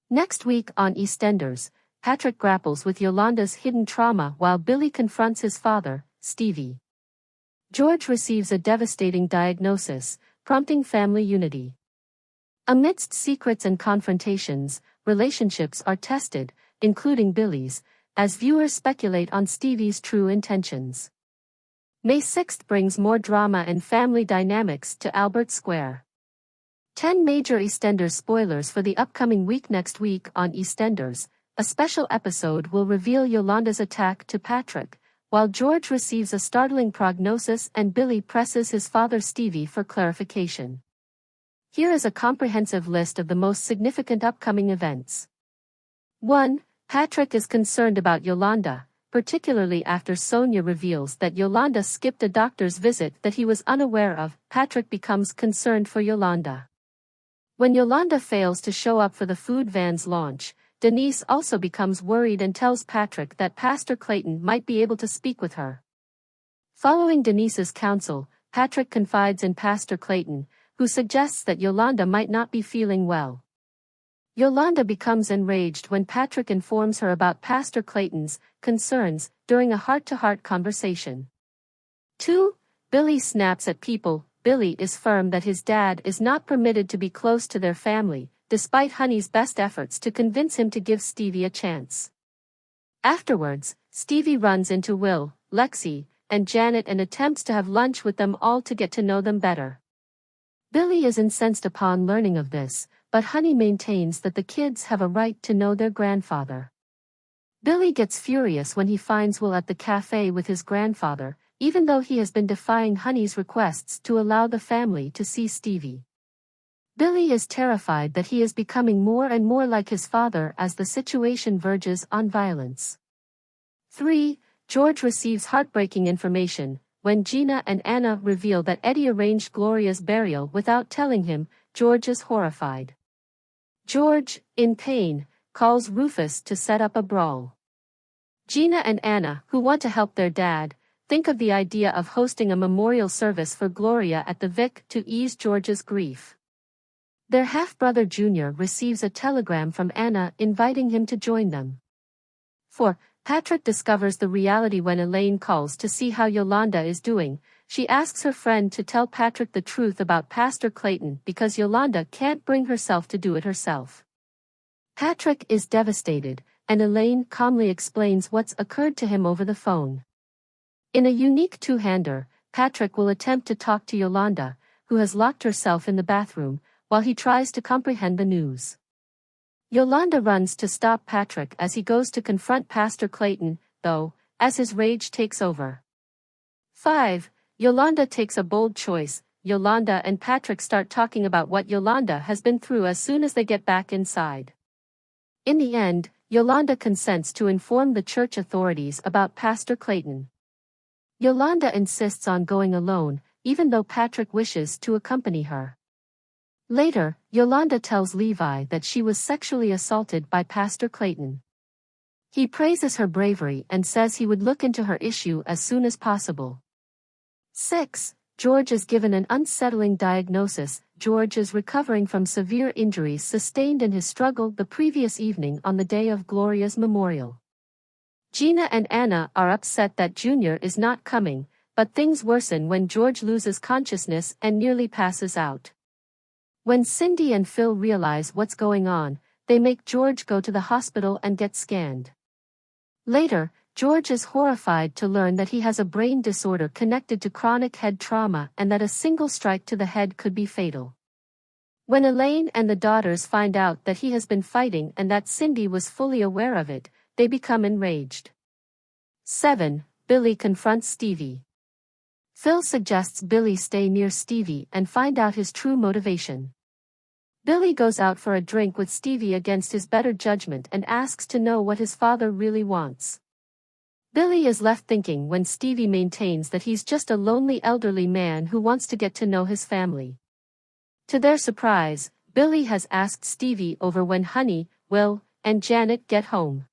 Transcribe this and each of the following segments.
Next week on EastEnders, Patrick grapples with Yolanda's hidden trauma while Billy confronts his father, Stevie. George receives a devastating diagnosis, prompting family unity. Amidst secrets and confrontations, relationships are tested, including Billy's, as viewers speculate on Stevie's true intentions. May 6th brings more drama and family dynamics to Albert Square. 10 major EastEnders spoilers for the upcoming week. Next week on EastEnders, a special episode will reveal Yolanda's attack to Patrick, while George receives a startling prognosis and Billy presses his father Stevie for clarification. Here is a comprehensive list of the most significant upcoming events. 1. Patrick is concerned about Yolanda, particularly after Sonia reveals that Yolanda skipped a doctor's visit that he was unaware of. Patrick becomes concerned for Yolanda. When Yolanda fails to show up for the food van's launch, Denise also becomes worried and tells Patrick that Pastor Clayton might be able to speak with her. Following Denise's counsel, Patrick confides in Pastor Clayton, who suggests that Yolanda might not be feeling well. Yolanda becomes enraged when Patrick informs her about Pastor Clayton's concerns during a heart-to-heart conversation. 2. Billy snaps at people. Billy is firm that his dad is not permitted to be close to their family, despite Honey's best efforts to convince him to give Stevie a chance. Afterwards, Stevie runs into Will, Lexi, and Janet and attempts to have lunch with them all to get to know them better. Billy is incensed upon learning of this, but Honey maintains that the kids have a right to know their grandfather. Billy gets furious when he finds Will at the cafe with his grandfather, even though he has been defying Honey's requests to allow the family to see Stevie. Billy is terrified that he is becoming more and more like his father as the situation verges on violence. 3. George receives heartbreaking information. When Gina and Anna reveal that Eddie arranged Gloria's burial without telling him, George is horrified. George, in pain, calls Rufus to set up a brawl. Gina and Anna, who want to help their dad, think of the idea of hosting a memorial service for Gloria at the Vic to ease George's grief. Their half-brother Junior receives a telegram from Anna inviting him to join them. 4. Patrick discovers the reality when Elaine calls to see how Yolanda is doing. She asks her friend to tell Patrick the truth about Pastor Clayton because Yolanda can't bring herself to do it herself. Patrick is devastated, and Elaine calmly explains what's occurred to him over the phone. In a unique two-hander, Patrick will attempt to talk to Yolanda, who has locked herself in the bathroom, while he tries to comprehend the news. Yolanda runs to stop Patrick as he goes to confront Pastor Clayton, though, as his rage takes over. 5. Yolanda takes a bold choice. Yolanda and Patrick start talking about what Yolanda has been through as soon as they get back inside. In the end, Yolanda consents to inform the church authorities about Pastor Clayton. Yolanda insists on going alone, even though Patrick wishes to accompany her. Later, Yolanda tells Levi that she was sexually assaulted by Pastor Clayton. He praises her bravery and says he would look into her issue as soon as possible. 6. George is given an unsettling diagnosis. George is recovering from severe injuries sustained in his struggle the previous evening on the day of Gloria's memorial. Gina and Anna are upset that Junior is not coming, but things worsen when George loses consciousness and nearly passes out. When Cindy and Phil realize what's going on, they make George go to the hospital and get scanned. Later, George is horrified to learn that he has a brain disorder connected to chronic head trauma and that a single strike to the head could be fatal. When Elaine and the daughters find out that he has been fighting and that Cindy was fully aware of it, they become enraged. 7. Billy confronts Stevie. Phil suggests Billy stay near Stevie and find out his true motivation. Billy goes out for a drink with Stevie against his better judgment and asks to know what his father really wants. Billy is left thinking when Stevie maintains that he's just a lonely elderly man who wants to get to know his family. To their surprise, Billy has asked Stevie over when Honey, Will, and Janet get home.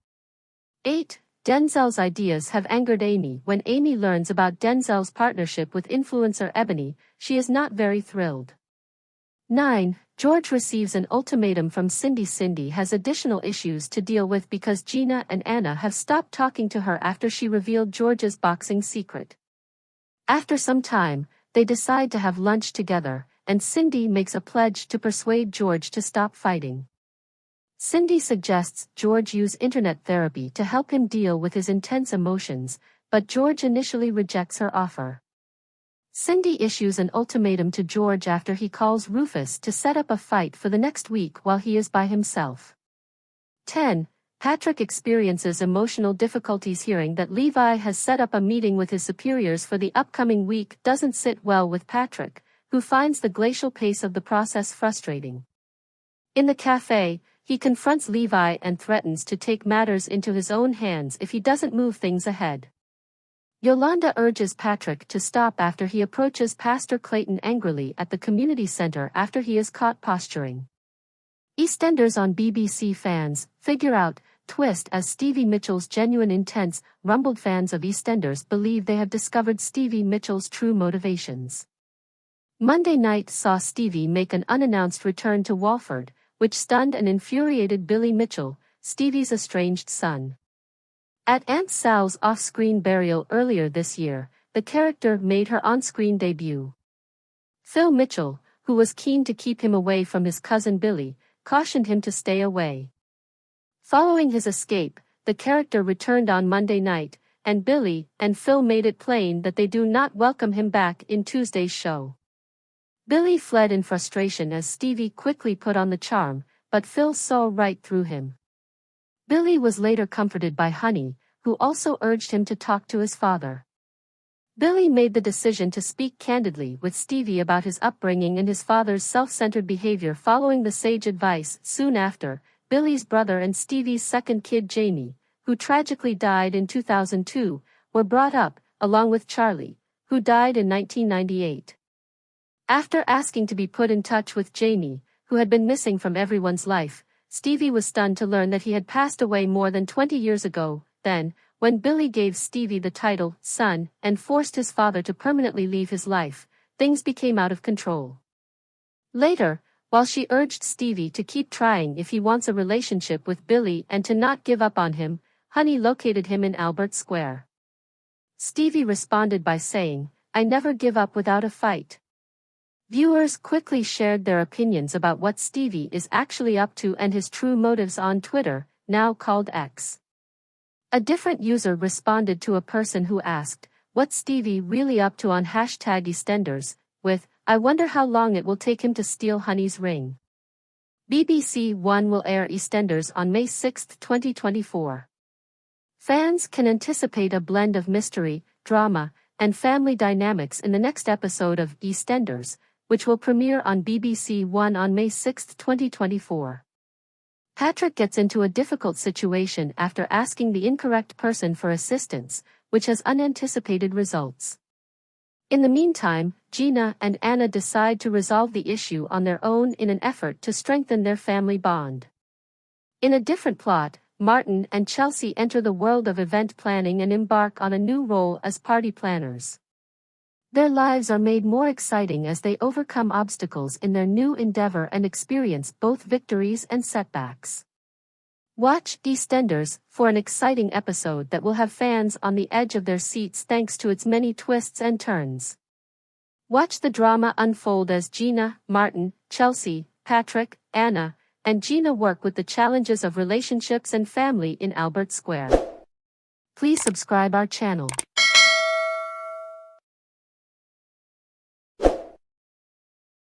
8. Denzel's ideas have angered Amy. When Amy learns about Denzel's partnership with influencer Ebony, she is not very thrilled. 9. George receives an ultimatum from Cindy. Cindy has additional issues to deal with because Gina and Anna have stopped talking to her after she revealed George's boxing secret. After some time, they decide to have lunch together, and Cindy makes a pledge to persuade George to stop fighting. Cindy suggests George use internet therapy to help him deal with his intense emotions, but George initially rejects her offer. Cindy issues an ultimatum to George after he calls Rufus to set up a fight for the next week while he is by himself. 10. Patrick experiences emotional difficulties hearing that Levi has set up a meeting with his superiors for the upcoming week doesn't sit well with Patrick, who finds the glacial pace of the process frustrating. In the cafe, he confronts Levi and threatens to take matters into his own hands if he doesn't move things ahead. Yolanda urges Patrick to stop after he approaches Pastor Clayton angrily at the community center after he is caught posturing. EastEnders on BBC fans figure out twist as Stevie Mitchell's genuine intense, rumbled fans of EastEnders believe they have discovered Stevie Mitchell's true motivations. Monday night saw Stevie make an unannounced return to Walford, which stunned and infuriated Billy Mitchell, Stevie's estranged son. At Aunt Sal's off-screen burial earlier this year, the character made her on-screen debut. Phil Mitchell, who was keen to keep him away from his cousin Billy, cautioned him to stay away. Following his escape, the character returned on Monday night, and Billy and Phil made it plain that they do not welcome him back in Tuesday's show. Billy fled in frustration as Stevie quickly put on the charm, but Phil saw right through him. Billy was later comforted by Honey, who also urged him to talk to his father. Billy made the decision to speak candidly with Stevie about his upbringing and his father's self-centered behavior following the sage advice. Soon after, Billy's brother and Stevie's second kid Jamie, who tragically died in 2002, were brought up, along with Charlie, who died in 1998. After asking to be put in touch with Jamie, who had been missing from everyone's life, Stevie was stunned to learn that he had passed away more than 20 years ago. Then, when Billy gave Stevie the title, son, and forced his father to permanently leave his life, things became out of control. Later, while she urged Stevie to keep trying if he wants a relationship with Billy and to not give up on him, Honey located him in Albert Square. Stevie responded by saying, "I never give up without a fight." Viewers quickly shared their opinions about what Stevie is actually up to and his true motives on Twitter, now called X. A different user responded to a person who asked, "What's Stevie really up to?" on #EastEnders, with, "I wonder how long it will take him to steal Honey's ring." BBC One will air EastEnders on May 6, 2024. Fans can anticipate a blend of mystery, drama, and family dynamics in the next episode of EastEnders, which will premiere on BBC One on May 6, 2024. Patrick gets into a difficult situation after asking the incorrect person for assistance, which has unanticipated results. In the meantime, Gina and Anna decide to resolve the issue on their own in an effort to strengthen their family bond. In a different plot, Martin and Chelsea enter the world of event planning and embark on a new role as party planners. Their lives are made more exciting as they overcome obstacles in their new endeavor and experience both victories and setbacks. Watch EastEnders for an exciting episode that will have fans on the edge of their seats thanks to its many twists and turns. Watch the drama unfold as Gina, Martin, Chelsea, Patrick, Anna, and Gina work with the challenges of relationships and family in Albert Square. Please subscribe our channel.